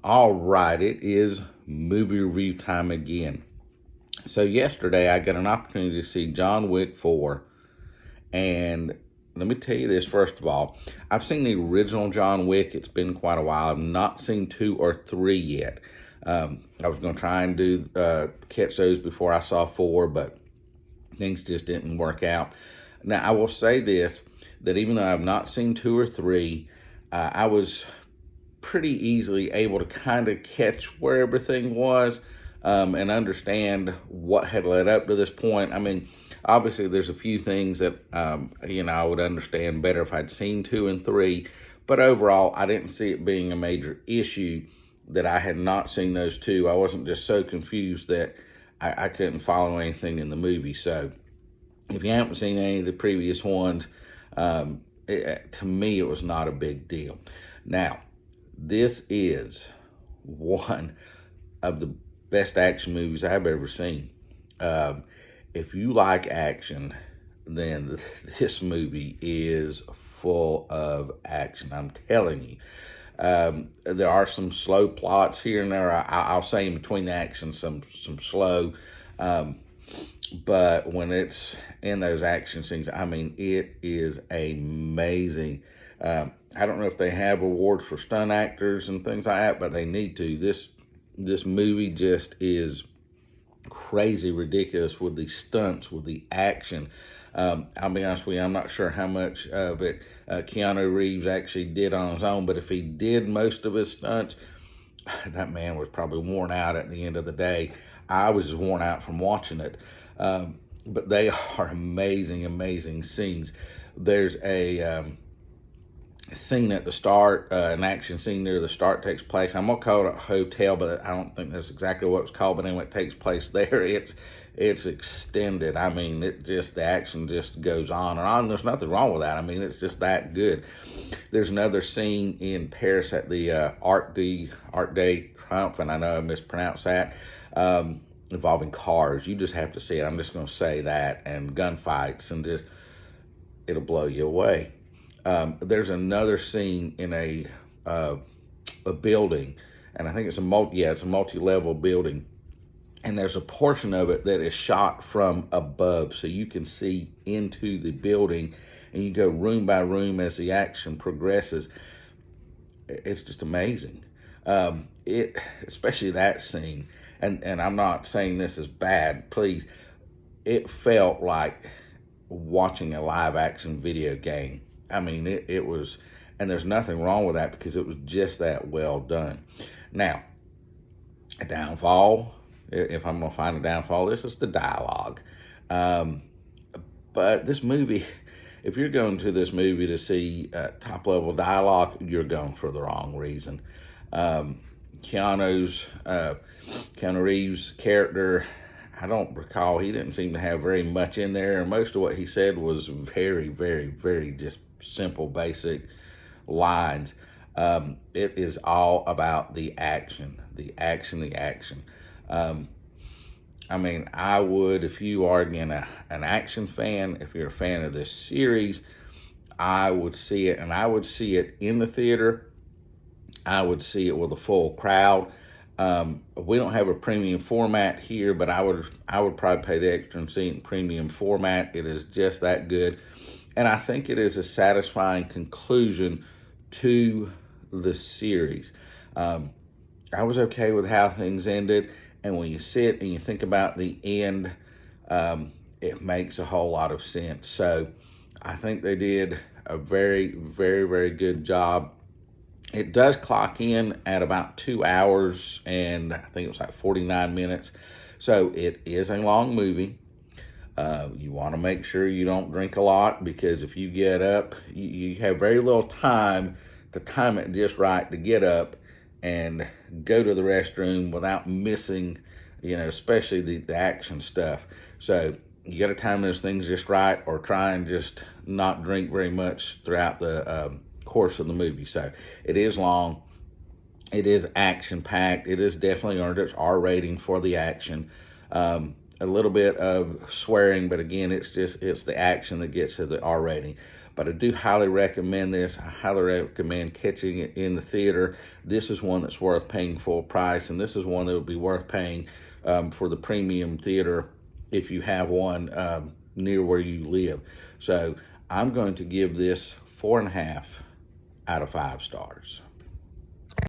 All right, it is movie review time again. So yesterday I got an opportunity to see John Wick 4, and let me tell you this first of all. I've seen the original John Wick. It's been quite a while. I've not seen 2 or 3 yet. I was going to try and catch those before I saw 4, but things just didn't work out. Now, I will say this, that even though I've not seen 2 or 3, I was pretty easily able to kind of catch where everything was, and understand what had led up to this point. I mean, obviously, there's a few things that I would understand better if I'd seen 2 and 3, but overall, I didn't see it being a major issue that I had not seen those 2. I wasn't just so confused that I couldn't follow anything in the movie. So, if you haven't seen any of the previous ones, to me, it was not a big deal. Now, this is one of the best action movies I've ever seen. If you like action, then this movie is full of action. I'm telling you. There are some slow plots here and there. I'll say in between the action, some slow. But when it's in those action scenes, I mean, it is amazing. I don't know if they have awards for stunt actors and things like that, but they need to. This movie just is crazy ridiculous with the stunts, with the action. I'll be honest with you, I'm not sure how much of it Keanu Reeves actually did on his own, but if he did most of his stunts, that man was probably worn out at the end of the day. I was worn out from watching it. But they are amazing, amazing scenes. There's a scene at the start, an action scene near the start takes place. I'm going to call it a hotel, but I don't think that's exactly what it's called. But anyway, it takes place there. It's extended. I mean, the action just goes on and on. There's nothing wrong with that. I mean, it's just that good. There's another scene in Paris at the Arc de Triomphe, and I know I mispronounced that, involving cars. You just have to see it. I'm just going to say that, and gunfights, and just, it'll blow you away. There's another scene in a building, and I think it's a multi-level building, and there's a portion of it that is shot from above, so you can see into the building, and you go room by room as the action progresses. It's just amazing. Especially that scene, and I'm not saying this is bad, please. It felt like watching a live action video game. I mean, it was, and there's nothing wrong with that because it was just that well done. Now, a downfall, if I'm going to find a downfall, this is the dialogue. But this movie, if you're going to this movie to see top level dialogue, you're going for the wrong reason. Keanu Reeves' character, I don't recall, he didn't seem to have very much in there, and most of what he said was very, very, very just simple, basic lines. It is all about the action, the action, the action. I mean, I would, if you are again an action fan, if you're a fan of this series, I would see it, and I would see it in the theater. I would see it with a full crowd. We don't have a premium format here, but I would probably pay the extra and see it in premium format. It is just that good. And I think it is a satisfying conclusion to the series. I was okay with how things ended. And when you sit and you think about the end, it makes a whole lot of sense. So I think they did a very, very, very good job. It does clock in at about 2 hours, and I think it was like 49 minutes. So it is a long movie. You want to make sure you don't drink a lot, because if you get up, you have very little time to time it just right to get up and go to the restroom without missing, especially the action stuff. So you got to time those things just right, or try and just not drink very much throughout the course of the movie. So it is long. It is action-packed. It is definitely earned its R rating for the action. A little bit of swearing, but again, it's the action that gets to the R rating. but I do highly recommend this. I highly recommend catching it in the theater. This is one that's worth paying full price, and this is one that would be worth paying for the premium theater if you have one near where you live. So I'm going to give this 4.5 out of 5 stars.